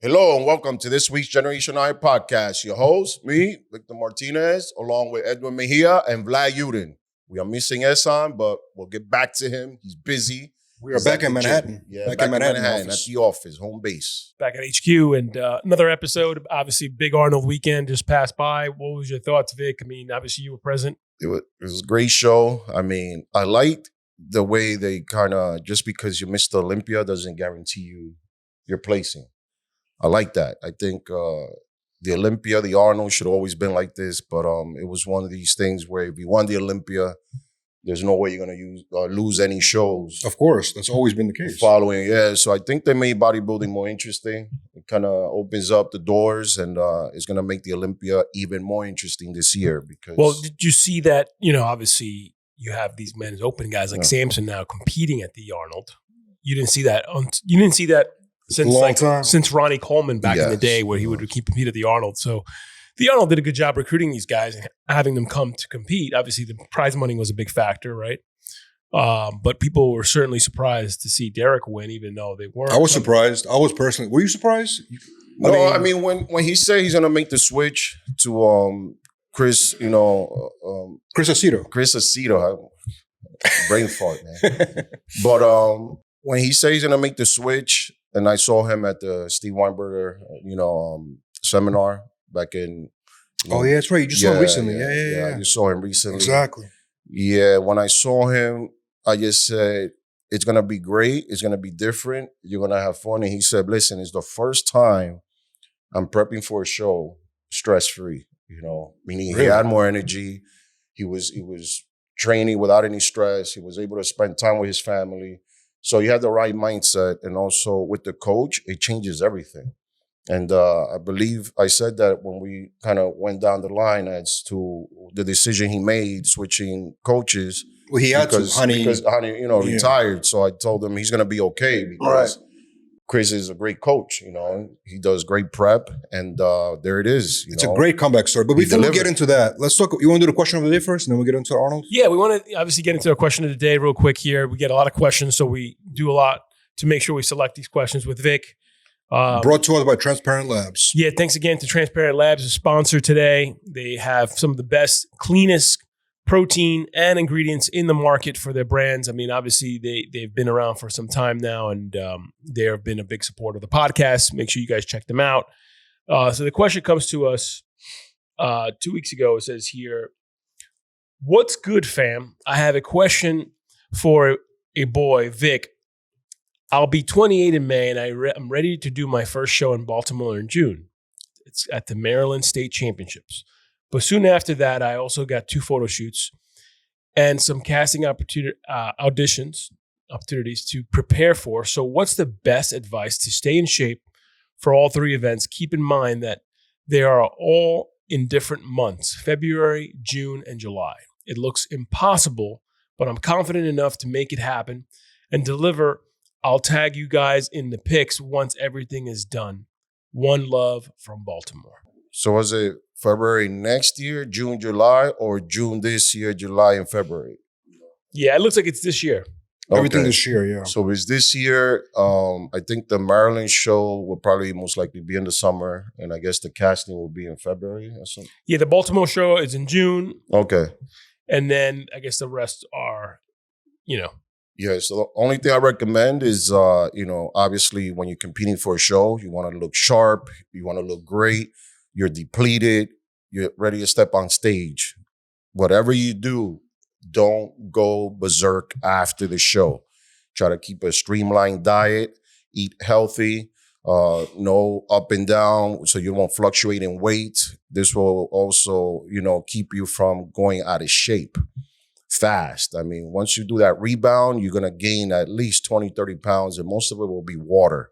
Hello and welcome to this week's Generation I podcast. Your host, me, Victor Martinez, along with Edwin Mejia and Vlad Yudin. We are missing Esan, but we'll get back to him. He's busy. We are back in Manhattan. Yeah, back in Manhattan at the office, home base. Back at HQ, and another episode. Obviously, big Arnold weekend just passed by. What was your thoughts, Vic? I mean, obviously you were present. It was a great show. I mean, I liked the way they kind of, just because you missed the Olympia doesn't guarantee you your placing. I like that. I think the Olympia, the Arnold should have always been like this, but it was one of these things where if you won the Olympia, there's no way you're going to lose any shows. Of course, that's always been the case. Following, yeah. So I think they made bodybuilding more interesting. It kind of opens up the doors, and it's going to make the Olympia even more interesting this year. Because well, did you see that? You know, obviously you have these men's open guys like Samson now competing at the Arnold. You didn't see that. You didn't see that. Since Ronnie Coleman back in the day where he would compete at the Arnold. So the Arnold did a good job recruiting these guys and having them come to compete. Obviously, the prize money was a big factor, right? But people were certainly surprised to see Derek win, even though they weren't. I was surprised. I was personally. Were you surprised? I mean, when he said he's going to make the switch to Chris, Chris Aceto. Chris Aceto. Brain fart, man. But when he says he's going to make the switch, and I saw him at the Steve Weinberger, seminar back in. Oh, yeah, that's right. You just saw him recently. Yeah. You saw him recently. Exactly. Yeah, when I saw him, I just said, it's going to be great. It's going to be different. You're going to have fun. And he said, listen, it's the first time I'm prepping for a show stress-free, meaning he had more energy. He was training without any stress. He was able to spend time with his family. So you have the right mindset, and also with the coach, it changes everything. And I believe I said that when we kind of went down the line as to the decision he made, switching coaches. Well, he had because Honey, retired. So I told him he's going to be okay because Chris is a great coach. He does great prep, and there it is. It's a great comeback story. But before we get into that, let's talk. You want to do the question of the day first, and then we get into Arnold? Yeah, we want to obviously get into a question of the day real quick here. We get a lot of questions, so we do a lot to make sure we select these questions with Vic. Brought to us by Transparent Labs. Yeah, thanks again to Transparent Labs, a sponsor today. They have some of the best, cleanest protein and ingredients in the market for their brands. I mean, obviously, they've been around for some time now, and they have been a big supporter of the podcast. Make sure you guys check them out. So the question comes to us 2 weeks ago. It says here, what's good, fam? I have a question for a boy, Vic. I'll be 28 in May, and I'm ready to do my first show in Baltimore in June. It's at the Maryland State Championships. But soon after that, I also got 2 photo shoots and some casting opportunities to prepare for. So what's the best advice to stay in shape for all 3 events? Keep in mind that they are all in different months, February, June, and July. It looks impossible, but I'm confident enough to make it happen and deliver. I'll tag you guys in the pics once everything is done. One love from Baltimore. So was it February next year, June, July, or June this year, July, and February? Yeah, it looks like it's this year. Okay. Everything this year, yeah. So it's this year. I think the Maryland show will probably most likely be in the summer, and I guess the casting will be in February or something. Yeah, the Baltimore show is in June. Okay. And then I guess the rest are, Yeah, so the only thing I recommend is, obviously when you're competing for a show, you want to look sharp, you want to look great, you're depleted, you're ready to step on stage. Whatever you do, don't go berserk after the show. Try to keep a streamlined diet, eat healthy, no up and down so you won't fluctuate in weight. This will also, keep you from going out of shape fast. I mean, once you do that rebound, you're going to gain at least 20, 30 pounds, and most of it will be water,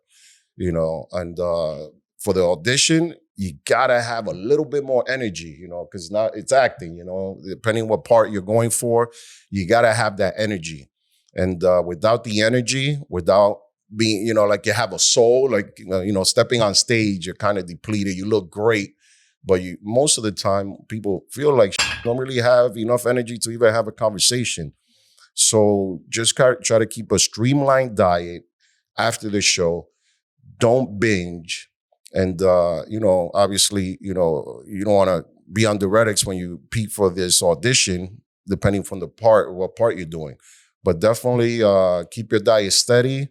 and for the audition, you got to have a little bit more energy, because it's acting, depending what part you're going for, you got to have that energy. And without the energy, without being, like you have a soul, like, stepping on stage, you're kind of depleted. You look great, but most of the time, people feel like don't really have enough energy to even have a conversation. So just try to keep a streamlined diet after the show. Don't binge. And, obviously, you don't want to be on diuretics when you peak for this audition, depending from what part you're doing. But definitely keep your diet steady.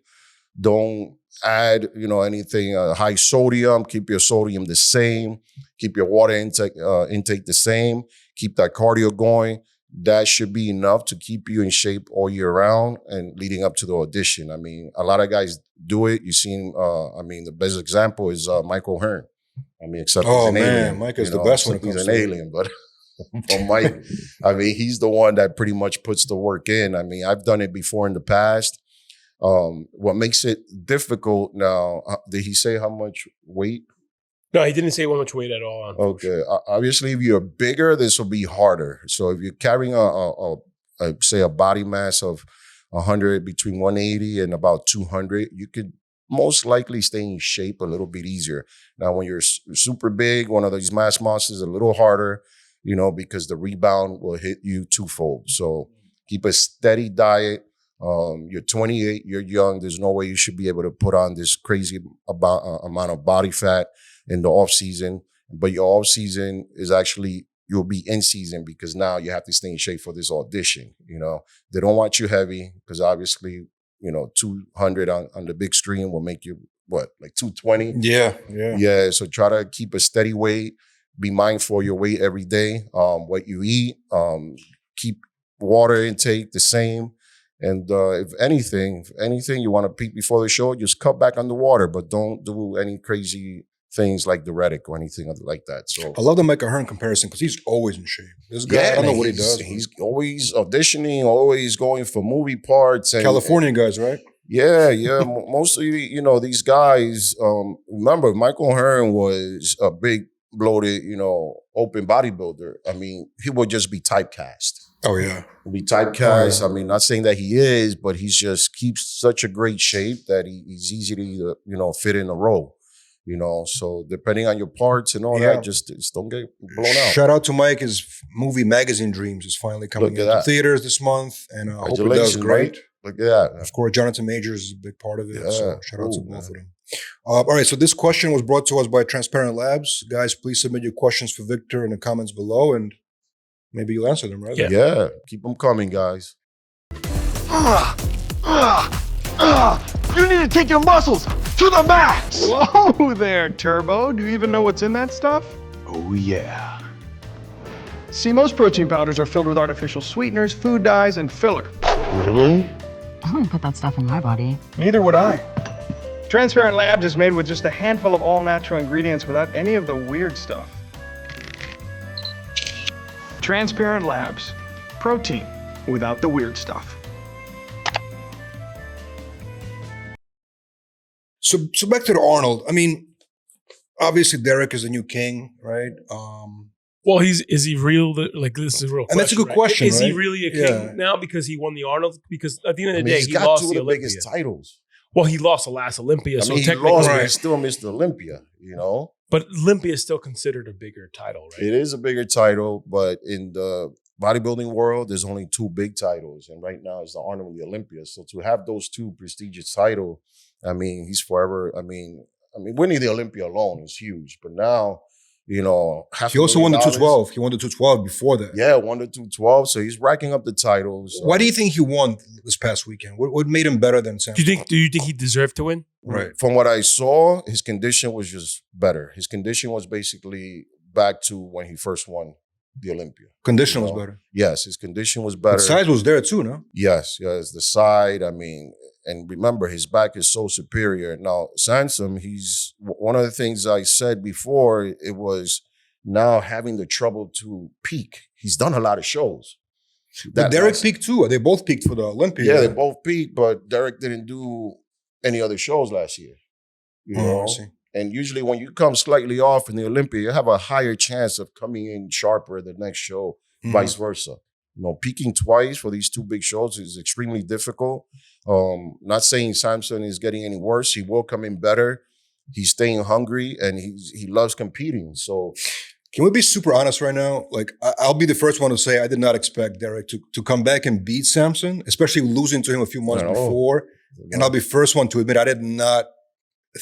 Don't add, anything high sodium. Keep your sodium the same. Keep your water intake the same. Keep that cardio going. That should be enough to keep you in shape all year round and leading up to the audition. I mean, a lot of guys do it. You've seen, the best example is Michael Hearn. I mean, except he's an alien. Mike is the best when it comes to he's to an alien, but Mike, I mean, he's the one that pretty much puts the work in. I mean, I've done it before in the past. What makes it difficult now, did he say how much weight? No, he didn't say how much weight at all. Okay. Obviously, if you're bigger, this will be harder. So if you're carrying say a body mass of 100, between 180 and about 200, you could most likely stay in shape a little bit easier. Now, when you're super big, one of these mass monsters, a little harder, because the rebound will hit you twofold. So keep a steady diet. You're 28, you're young. There's no way you should be able to put on this crazy amount of body fat in the off season. But your off season is actually, you'll be in season because now you have to stay in shape for this audition. They don't want you heavy because obviously, 200 on the big screen will make you like 220? Yeah. So try to keep a steady weight. Be mindful of your weight every day. What you eat. Keep water intake the same. And if anything you want to peak before the show, just cut back on the water, but don't do any crazy things like diuretic or anything like that. So I love the Micah Hearn comparison because he's always in shape. This guy, I don't know what he does. He's always auditioning, always going for movie parts. And, Californian guys, right? Yeah. Mostly, these guys, remember, Michael Hearn was a big, bloated, open bodybuilder. I mean, he would just be typecast. Oh, yeah. Be typecast. I mean, not saying that he is, but he's just keeps such a great shape that he's easy to, fit in a role. So depending on your parts and all that, just don't get blown out. Shout out to Mike. His movie Magazine Dreams is finally coming into theaters this month. And I hope it does great. Right? Look at that. Of course, Jonathan Majors is a big part of it. Yeah. So shout out to both of them. All right. So this question was brought to us by Transparent Labs. Guys, please submit your questions for Victor in the comments below and maybe you'll answer them, right? Yeah. Keep them coming, guys. You need to take your muscles to the max! Whoa there, Turbo. Do you even know what's in that stuff? Oh, yeah. See, most protein powders are filled with artificial sweeteners, food dyes, and filler. Really? I wouldn't put that stuff in my body. Neither would I. Transparent Labs is made with just a handful of all-natural ingredients without any of the weird stuff. Transparent Labs. Protein without the weird stuff. So back to the Arnold. I mean, obviously Derek is the new king, right? Well, is he real? Like, this is a real question. And that's a good question, Is he right? really a king now because he won the Arnold? Because at the end of the day, he's he got lost two of the the Olympia. biggest titles. Well, he lost the last Olympia, so he technically, lost, but he still missed Olympia, But Olympia is still considered a bigger title, right? It is a bigger title, but in the bodybuilding world, there's only two big titles, and right now it's the Arnold and the Olympia. So to have those two prestigious titles, I mean, he's forever. I mean, winning the Olympia alone is huge, but now, he also won the 212. He won the 212 before that. Yeah, won the 212. So he's racking up the titles. Why do you think he won this past weekend? What made him better than Sam? Do you think he deserved to win? Right. From what I saw, his condition was just better. His condition was basically back to when he first won the Olympia. Condition was better. Yes, his condition was better. The size was there too, no? Yes. The side, and remember, his back is so superior. Now, Samson, he's one of the things I said before, it was now having the trouble to peak. He's done a lot of shows. But Derek peaked too. They both peaked for the Olympia. Yeah, they both peaked, but Derek didn't do any other shows last year. I see. And usually when you come slightly off in the Olympia, you have a higher chance of coming in sharper the next show, vice versa. Peaking twice for these two big shows is extremely difficult. Not saying Samson is getting any worse. He will come in better. He's staying hungry and he loves competing. So can we be super honest right now? Like, I'll be the first one to say I did not expect Derek to come back and beat Samson, especially losing to him a few months before. And I'll be first one to admit I did not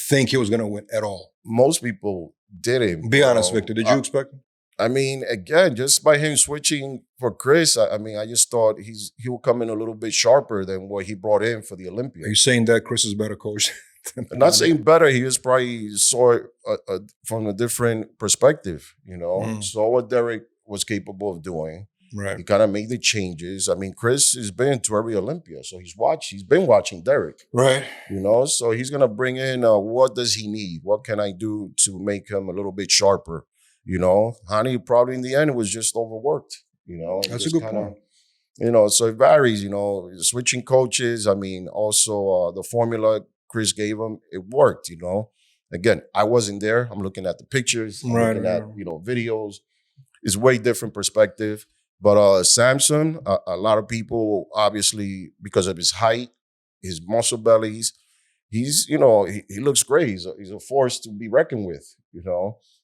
think he was going to win at all. most people didn't. Be honest, Victor. Did you expect him? I mean, again, just by him switching for Chris, I mean, I just thought he will come in a little bit sharper than what he brought in for the Olympia. Are you saying that Chris is a better coach? I'm not saying better. He just probably saw it from a different perspective, saw what Derek was capable of doing. Right. He kind of made the changes. I mean, Chris has been to every Olympia, so he's been watching Derek. Right. So he's going to bring in what does he need? What can I do to make him a little bit sharper? Hani probably in the end was just overworked, That's a good point. So it varies, switching coaches. I mean, also the formula Chris gave him, it worked, Again, I wasn't there. I'm looking at the pictures, I'm looking at, videos. It's way different perspective. But Samson, a lot of people, obviously, because of his height, his muscle bellies, he's, he looks great. He's a force to be reckoned with,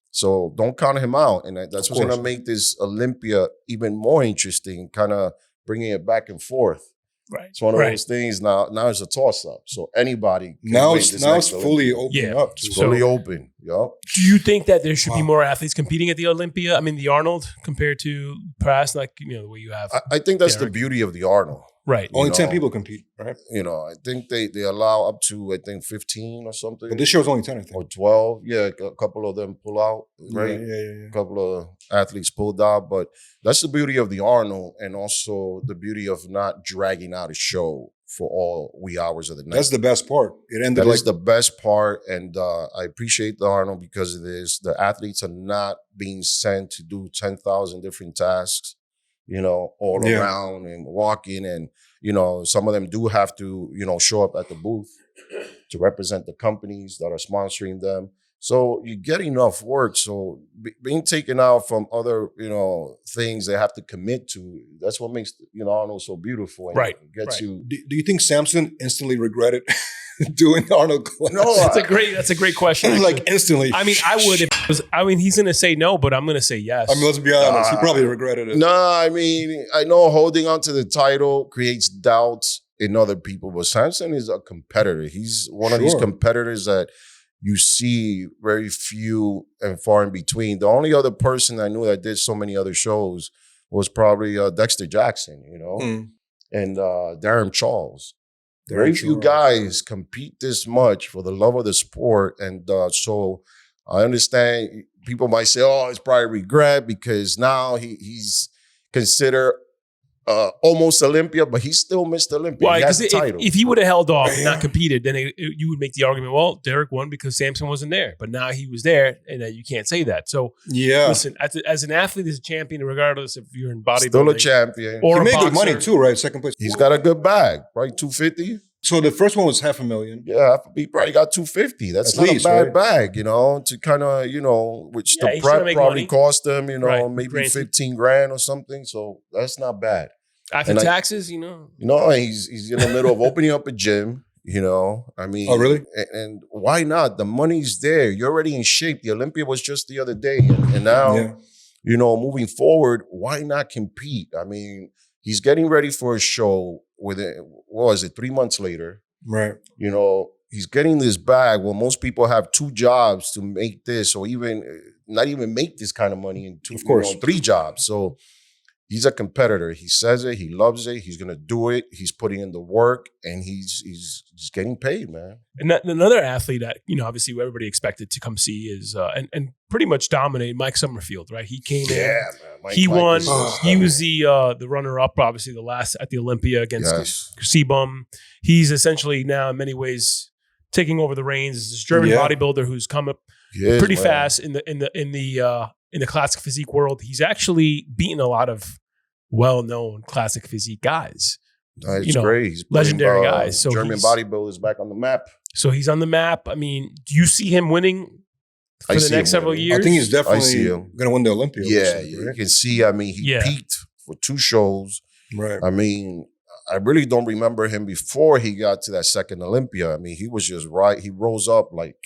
So don't count him out. And that's what's going to make this Olympia even more interesting, kind of bringing it back and forth. Right. It's one of those things now it's a toss-up. So anybody can now win it's this now next it's fully open up. It's fully open. Yep. Do you think that there should be more athletes competing at the Olympia? I mean, the Arnold compared to past, the way you have. I think that's Derek. the beauty of the Arnold. Right. Only 10 people compete, right? I think they allow up to, 15 or something. But this year was only 10, I think. Or 12. Yeah, a couple of them pull out, right? Yeah. A couple of athletes pulled out. But that's the beauty of the Arnold, and also the beauty of not dragging out a show for all wee hours of the night. That's the best part. It ended That is the best part, and I appreciate the Arnold because of this. The athletes are not being sent to do 10,000 different tasks, all around and walking. And, some of them do have to, show up at the booth to represent the companies that are sponsoring them. So you get enough work. So being taken out from other, things they have to commit to, that's what makes, Arnold so beautiful. And gets you. Do you think Samson instantly regretted doing the Arnold Classic? No, that's a great question. Like instantly. I mean, I would if it was, he's going to say no, but I'm going to say yes. I mean, let's be honest. He probably regretted it. No, I mean, I know holding on to the title creates doubts in other people, but Samson is a competitor. He's one of these competitors that you see very few and far in between. The only other person I knew that did so many other shows was probably Dexter Jackson, and Darren Charles. Very few guys compete this much for the love of the sport. And so I understand people might say, it's probably regret because now he's considered almost Olympia, but he still missed Olympia. Why? He has Because the title. if he would have held off and not competed, then you would make the argument, well, Derek won because Samson wasn't there. But now he was there, and you can't say that. So listen, as an athlete, as a champion, regardless if you're in bodybuilding. Still a champion. Or he made boxer, good money too, right? Second place. He's got a good bag, right? $250. So the first one was $500,000. Yeah, he probably got $250. That's At not least, a bad right? bag, to kind of, which Yeah, the he's trying to prep make probably money. cost them, maybe Granted. 15 grand or something. So that's not bad. After taxes, he's in the middle of opening up a gym, I mean. Oh, really? And why not? The money's there. You're already in shape. The Olympia was just the other day. And now, moving forward, why not compete? I mean, he's getting ready for a show within, 3 months later? Right. He's getting this bag. Well, most people have 2 jobs to make this, or even not even make this kind of money in 2, 3 jobs. So he's a competitor. He says it. He loves it. He's gonna do it. He's putting in the work, and he's just getting paid, man. And another athlete that obviously everybody expected to come see is and pretty much dominate Mike Summerfield, right? He came in. Man. He won. He was the runner-up, obviously the last at the Olympia against Seabum. He's essentially now in many ways taking over the reins as this German bodybuilder who's come up pretty fast in the classic physique world. He's actually beaten a lot of well-known classic physique guys. It's great. He's legendary guys. So German bodybuilders back on the map. So he's on the map. I mean, do you see him winning for the next several years? I think he's definitely going to win the Olympia. Yeah, you can see. I mean, he peaked for 2 shows. Right. I mean, I really don't remember him before he got to that second Olympia. I mean, he was just right. He rose up like,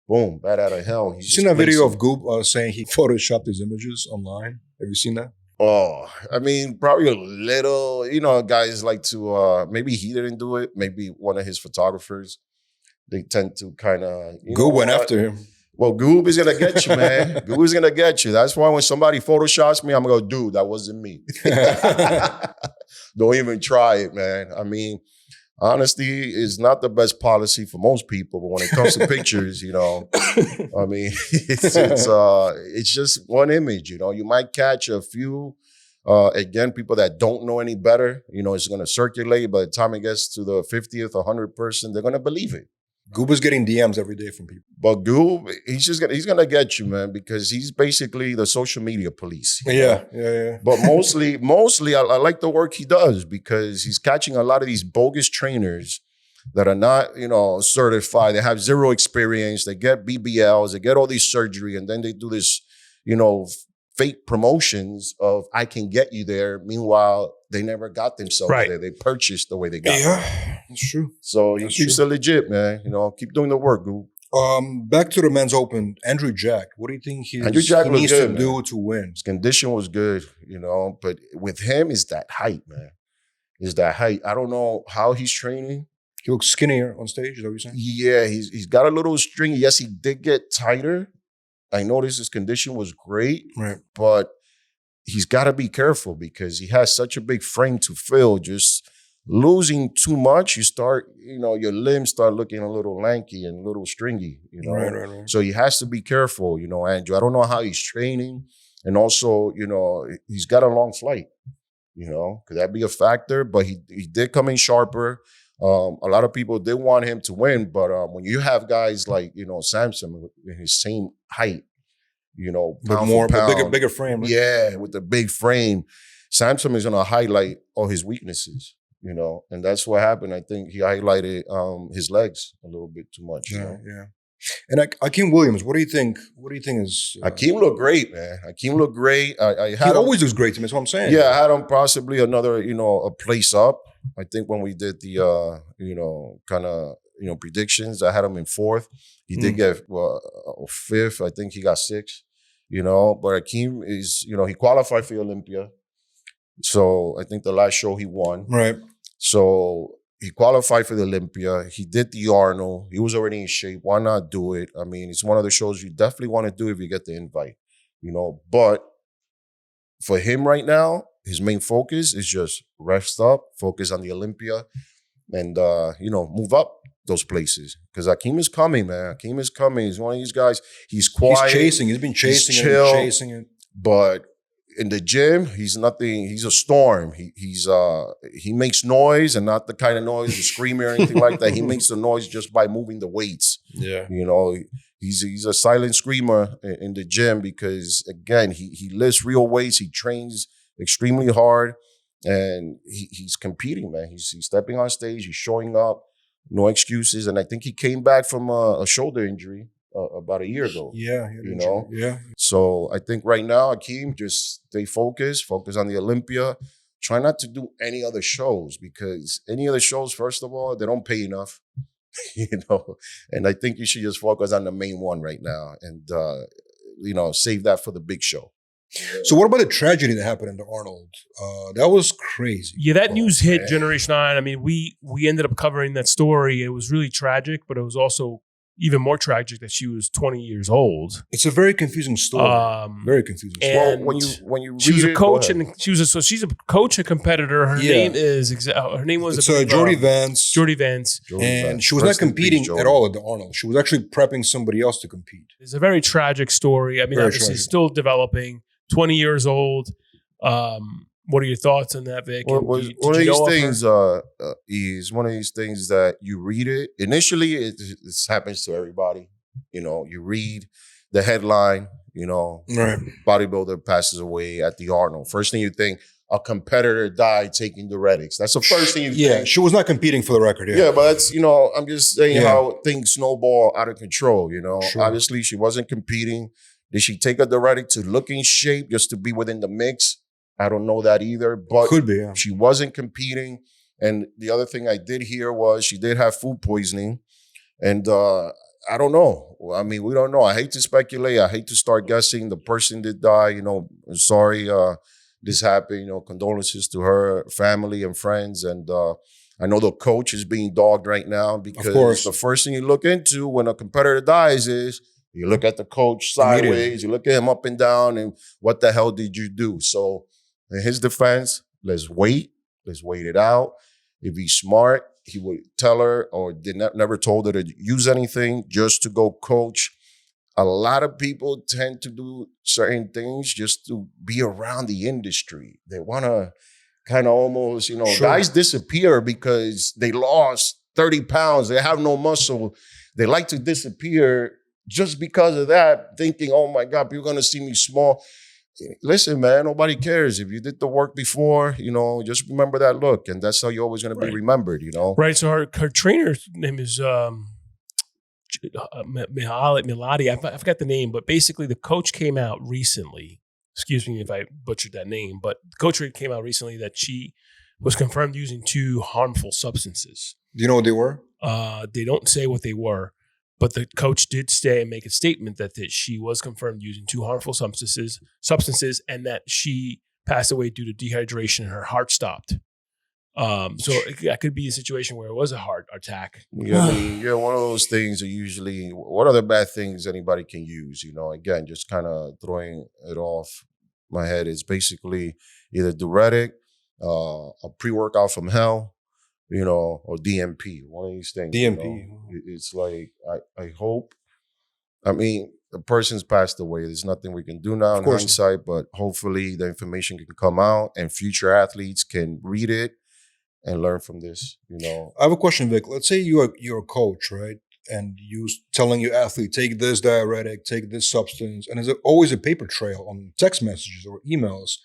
boom, bat out of hell. You seen that video of Goob saying he photoshopped his images online? Have you seen that? Oh, I mean, probably a little, guys like to, maybe he didn't do it. Maybe one of his photographers. They tend to kind of. Goob went after him. Well, goob is gonna get you, man. Goob is gonna get you. That's why when somebody photoshops me, I'm gonna go, dude, that wasn't me. Don't even try it, man. I mean, honesty is not the best policy for most people, but when it comes to pictures, you know, I mean, it's just one image. You know, you might catch a few. Again, people that don't know any better, you know, it's going to circulate. By the time it gets to the 50th or 100th person, they're going to believe it. Goob is getting DMs every day from people. But Goob, he's gonna get you, man, because he's basically the social media police. Yeah. But mostly, I like the work he does because he's catching a lot of these bogus trainers that are not, you know, certified. They have zero experience. They get BBLs. They get all these surgery, and then they do this, you know, fake promotions of I can get you there. Meanwhile, they never got themselves there. They purchased the way they got there. Yeah, that's true. So he keeps it legit, man. You know, keep doing the work, Goob. Back to the men's open, Andrew Jack. What do you think he needs to do to win? His condition was good, you know, but with him is that height, man. Is that height. I don't know how he's training. He looks skinnier on stage, is that what you're saying? Yeah, he's got a little stringy. Yes, he did get tighter. I noticed his condition was great, but he's got to be careful because he has such a big frame to fill. Just losing too much, you start, you know, your limbs start looking a little lanky and a little stringy, you know. Right. So he has to be careful, you know, Andrew. I don't know how he's training. And also, you know, he's got a long flight, you know. Could that be a factor? But he did come in sharper. A lot of people did want him to win, but when you have guys like, you know, Samson in his same height, you know, pound for pound, bigger frame. Right? Yeah, with the big frame, Samson is going to highlight all his weaknesses, you know, and that's what happened. I think he highlighted his legs a little bit too much. Yeah, you know? yeah. And Akeem Williams, what do you think? What do you think is? Akeem looked great, man. Akeem looked great. He always looks great to me. That's what I'm saying. Yeah, I had him possibly another, you know, a place up. I think when we did the, you know, kind of, you know, predictions, I had him in 4th. He did get 5th. I think he got 6th, you know. But Akeem is, you know, he qualified for Olympia. So I think the last show he won. Right. So he qualified for the Olympia. He did the Arnold. He was already in shape. Why not do it? I mean, it's one of the shows you definitely want to do if you get the invite, you know. But for him right now, his main focus is just rest up, focus on the Olympia, and, you know, move up those places. Because Akeem is coming, man. Akeem is coming. He's one of these guys. He's quiet. He's chasing. He's been chasing he's chill, chasing it. But in the gym, he's nothing. He's a storm. He makes noise, and not the kind of noise, a screamer or anything like that. He makes the noise just by moving the weights. Yeah. You know, he's a silent screamer in the gym because, again, he lifts real weights. He trains extremely hard, and he's competing, man. He's stepping on stage. He's showing up. No excuses. And I think he came back from a shoulder injury about a year ago. Yeah. You know? Yeah. So I think right now, Akeem, just stay focused. Focus on the Olympia. Try not to do any other shows because any other shows, first of all, they don't pay enough. You know? And I think you should just focus on the main one right now and, you know, save that for the big show. So what about the tragedy that happened in the Arnold? That was crazy. Yeah, that news hit Generation 9. I mean, we ended up covering that story. It was really tragic, but it was also even more tragic that she was 20 years old. It's a very confusing story. Very confusing story. Well, when you she was a coach and she's a coach, a competitor. Her name was Jodi Vance. Jodi Vance. And she was not competing at all at the Arnold. She was actually prepping somebody else to compete. It's a very tragic story. I mean, obviously still developing. 20 years old. What are your thoughts on that, Vic? One of these things is one of these things that you read it. Initially, this happens to everybody. You know, you read the headline, you know, bodybuilder passes away at the Arnold. First thing you think, a competitor died taking diuretics. That's the first thing you think. Yeah, she was not competing for the record. Yeah, but that's, you know, I'm just saying how things snowball out of control, you know. Sure. Obviously, she wasn't competing. Did she take a diuretic to look in shape just to be within the mix? I don't know that either, but could be. Yeah. She wasn't competing. And the other thing I did hear was she did have food poisoning. And I don't know. I mean, we don't know. I hate to speculate. I hate to start guessing. The person did die. You know, sorry this happened. You know, condolences to her family and friends. And I know the coach is being dogged right now because the first thing you look into when a competitor dies is You look at the coach sideways, you look at him up and down, and what the hell did you do? So in his defense, let's wait it out. If he's smart, he would tell her or never told her to use anything, just to go coach. A lot of people tend to do certain things just to be around the industry. They want to kind of almost, guys disappear because they lost 30 pounds. They have no muscle. They like to disappear just because of that, thinking, oh my God, people are going to see me small. Listen, man, nobody cares. If you did the work before, just remember that look. And that's how you're always going to be remembered, Right. So her trainer's name is Miladi. I forgot the name, but basically the coach came out recently. Excuse me if I butchered that name, but the coach came out recently that she was confirmed using 2 harmful substances. Do you know what they were? They don't say what they were. But the coach did stay and make a statement that she was confirmed using 2 harmful substances, and that she passed away due to dehydration and her heart stopped. So that could be a situation where it was a heart attack. Yeah, one of those things are usually, what are the bad things anybody can use? Again, just kind of throwing it off my head is basically either diuretic, a pre-workout from hell, or DMP, one of these things. DMP. It's like, I hope, the person's passed away. There's nothing we can do now in hindsight, but hopefully the information can come out and future athletes can read it and learn from this, I have a question, Vic. Let's say you're a coach, right? And you telling your athlete, take this diuretic, take this substance, and there's always a paper trail on text messages or emails.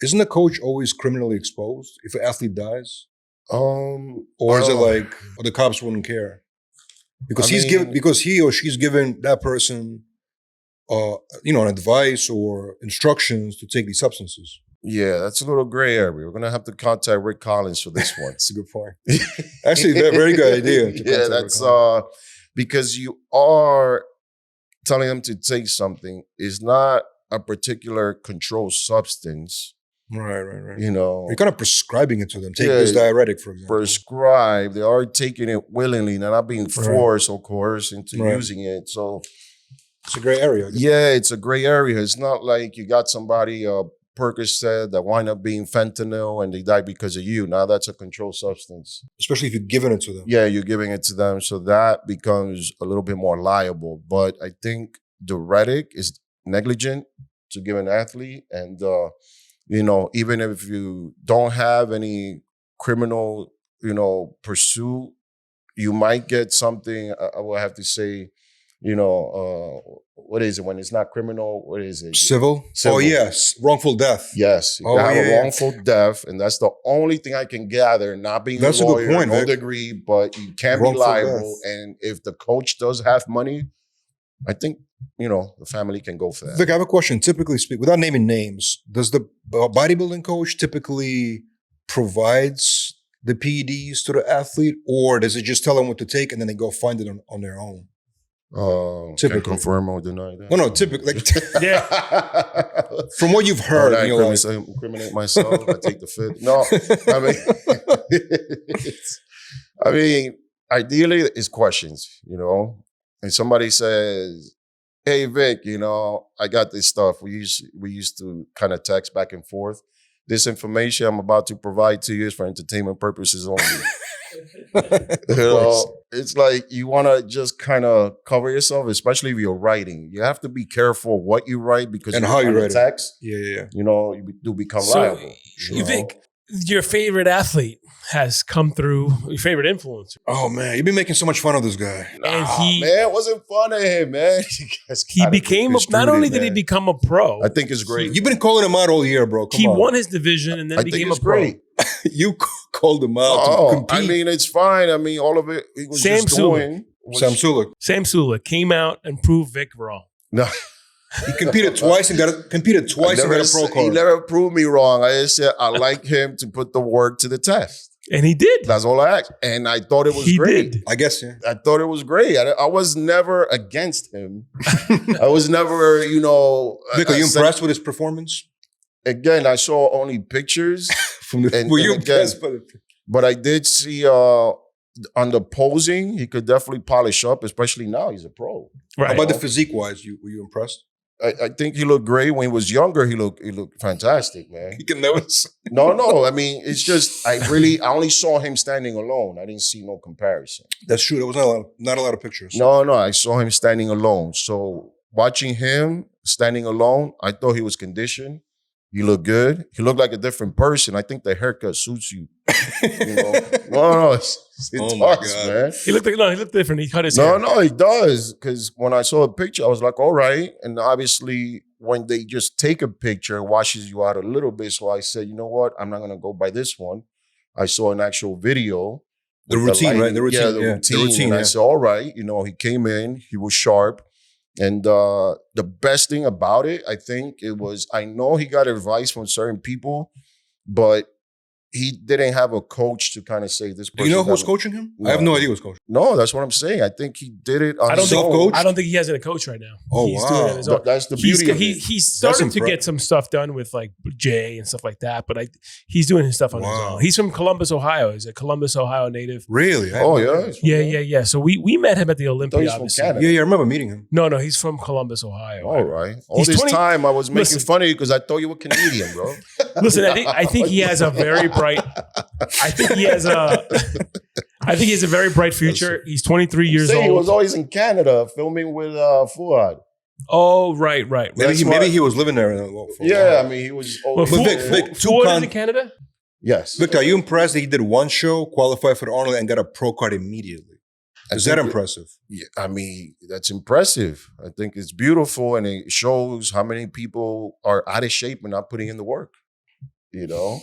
Isn't the coach always criminally exposed if an athlete dies? Or is it like the cops wouldn't care because he or she's given that person, an advice or instructions to take these substances? Yeah, that's a little gray area. We're gonna have to contact Rick Collins for this one. That's a good point. Actually, very good idea. Yeah, that's because you are telling them to take something. It's not a particular controlled substance. Right. You're kind of prescribing it to them. Take this diuretic, for example. Prescribed. They are taking it willingly. They're not being forced or coerced into using it. So it's a gray area. Yeah, it's a gray area. It's not like you got somebody, Percocet, that wind up being fentanyl and they die because of you. Now that's a controlled substance. Especially if you're giving it to them. Yeah, you're giving it to them. So that becomes a little bit more liable. But I think diuretic is negligent to give an athlete. And, even if you don't have any criminal, pursuit, you might get something, I will have to say, what is it when it's not criminal? What is it? Civil? Oh, yes. Wrongful death. Yes. You have a wrongful death, and that's the only thing I can gather, not being a lawyer, a good point, no degree, but you can't be liable. And if the coach does have money, I think, the family can go for that. Vic, I have a question. Typically speaking, without naming names, does the bodybuilding coach typically provides the PEDs to the athlete, or does it just tell them what to take and then they go find it on their own? Typically. Can confirm or deny that. No, typically. From what you've heard, I incriminate myself. I take the fit. No, ideally it's questions, and somebody says, "Hey Vic, I got this stuff." We used to kind of text back and forth. This information I'm about to provide to you is for entertainment purposes only. It's like you want to just kind of cover yourself, especially if you're writing. You have to be careful what you write because and how you write text. Yeah. You do become liable. You think your favorite athlete has come through, your favorite influencer? Oh man, you've been making so much fun of this guy. And it wasn't fun of him, man. He became not only did he become a pro. I think it's great. You've been calling him out all year, bro. He won his division and then became a pro. Great. You called him out to compete. It's fine. All of it he was Sam just doing. Sam Sulek. Sam Sulek came out and proved Vic wrong. No. He competed twice and got a pro card. He never proved me wrong. I just said I like him to put the work to the test. And he did. That's all I asked. And I thought it was great. Did. I guess, yeah. I thought it was great. I was never against him. I was never, Vic, are you impressed with his performance? Again, I saw only pictures. Were you impressed by the picture? But I did see on the posing, he could definitely polish up, especially now he's a pro. Right. How about the physique-wise? Were you impressed? I think he looked great. When he was younger, he looked fantastic, man. You can notice. No. I mean, it's just I only saw him standing alone. I didn't see no comparison. That's true. There was not a lot of pictures. No, I saw him standing alone. So watching him standing alone, I thought he was conditioned. He looked good. He looked like a different person. I think the haircut suits you. You know? No, it Oh does, my God. man. He looked different. He cut his hair. No, he does. Because when I saw a picture, I was like, all right. And obviously, when they just take a picture, it washes you out a little bit. So I said, you know what? I'm not going to go by this one. I saw an actual video. The routine, right? The routine. Yeah, the routine. And I said, all right. You know, he came in. He was sharp. And the best thing about it, I think, it was, I know he got advice from certain people, but he didn't have a coach to kind of say this person. Do you know who was coaching him? No. I have no idea who was coaching. No, that's what I'm saying. I think he did it on his own. Self-coach? I don't think he has a coach right now. Oh, He's wow. doing it on his own. That's the beauty of it. He's starting to get some stuff done with like Jay and stuff like that, but he's doing his stuff on his Wow. own. He's from Columbus, Ohio. He's a Columbus, Ohio native. Really? Oh, yeah. Yeah. So we met him at the Olympia, he's from obviously. Canada. Yeah, I remember meeting him. No, he's from Columbus, Ohio. All right. All He's this 20 time I was making Listen. fun of you because I thought you were Canadian, bro. Listen, I think he has a very bright. I think he has a very bright future. He's 23 years He was old. always in Canada filming with Fuad. Oh, right. Maybe he was living there. For a Yeah, while. I mean, he was Well, always But Fu- Vic, Ford is in Canada? Yes. Victor, are you impressed that he did one show, qualified for the Arnold, and got a pro card immediately? Is that impressive? Yeah, I mean, that's impressive. I think it's beautiful, and it shows how many people are out of shape and not putting in the work. You know?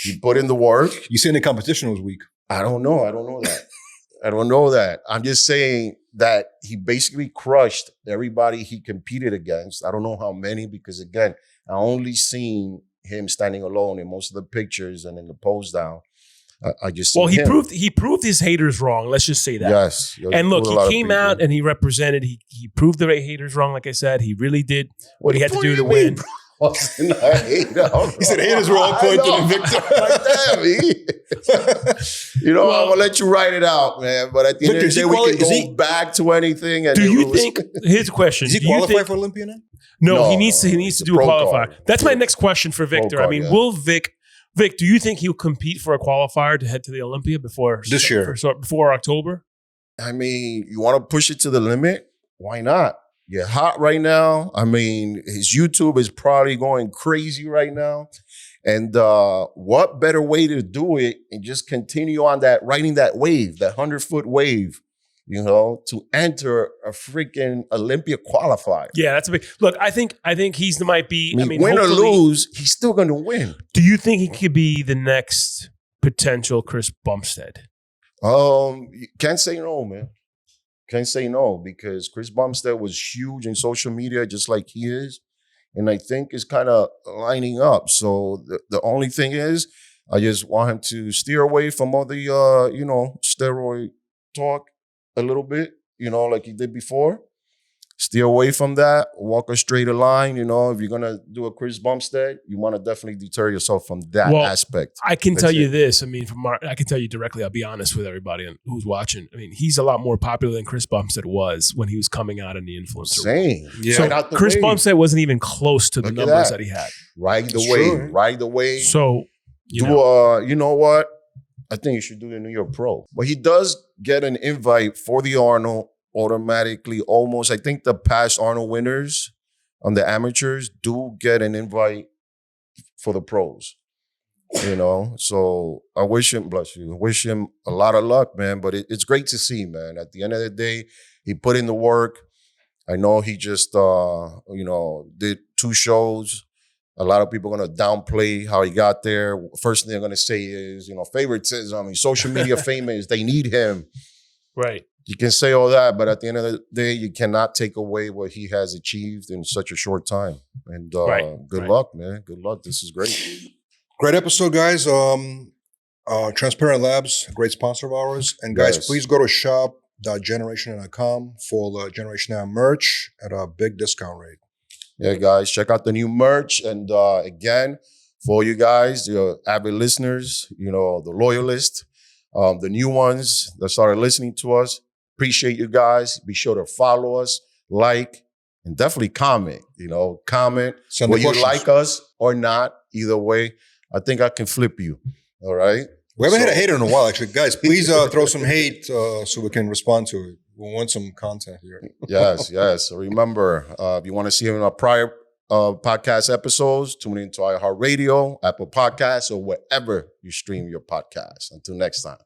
You put in the work. You saying the competition was weak? I don't know that. I'm just saying that he basically crushed everybody he competed against. I don't know how many, because again, I only seen him standing alone in most of the pictures and in the pose down. I just he proved his haters wrong. Let's just say that. Yes. And look, he came out and he represented. He proved the haters wrong. Like I said, he really did what he had to do to win. He said haters were all pointing at Victor. Like, damn, I'm gonna let you write it out, man. But at the end of the day, we can go back to anything. And do you think? Here's a question: Is he qualified for Olympia now? No, he needs to do a qualifier. card. That's my next question for Victor. Card, I mean, yeah. will Vic? Do you think he'll compete for a qualifier to head to the Olympia before this year, before October? I mean, you want to push it to the limit? Why not? You're hot right now. I mean, his YouTube is probably going crazy right now. And what better way to do it and just continue on that, riding that wave, that 100-foot wave, to enter a freaking Olympia qualifier. Yeah, that's a big look. I think he's might be. I mean, win or lose, he's still going to win. Do you think he could be the next potential Chris Bumstead? Can't say no, man. Can't say no, because Chris Bumstead was huge in social media, just like he is. And I think it's kind of lining up. So the only thing is, I just want him to steer away from all the, steroid talk a little bit, like he did before. Steer away from that. Walk a straighter line. If you're going to do a Chris Bumstead, you want to definitely deter yourself from that aspect. I can tell you this. I mean, I can tell you directly, I'll be honest with everybody who's watching. I mean, he's a lot more popular than Chris Bumstead was when he was coming out in the influencer. Same. Yeah. So Chris Bumstead wasn't even close to the numbers that he had. Ride the wave. Ride the wave. So, you know what? I think you should do the New York Pro. But he does get an invite for the Arnold automatically almost. I think the past Arnold winners on the amateurs do get an invite for the pros. So I wish him, bless you, I wish him a lot of luck, man. But it's great to see, man. At the end of the day, he put in the work. I know he just, did 2 shows. A lot of people are going to downplay how he got there. First thing they're going to say is, favoritism. I mean, social media famous, they need him. Right. You can say all that, but at the end of the day, you cannot take away what he has achieved in such a short time. And good luck, man. Good luck. This is great. Great episode, guys. Transparent Labs, great sponsor of ours. And guys, please go to shop.generation.com for the Generation Now merch at a big discount rate. Yeah, guys, check out the new merch. And again, for you guys, your avid listeners, the loyalists, The new ones that started listening to us, appreciate you guys. Be sure to follow us, like, and definitely comment. Comment Send whether the you questions. like us or not. Either way, I think I can flip you. All right. We haven't had a hater in a while, actually. Guys, please throw some hate so we can respond to it. We want some content here. Yes. So remember, if you want to see our prior podcast episodes, tune into iHeartRadio, Apple Podcasts, or wherever you stream your podcast. Until next time.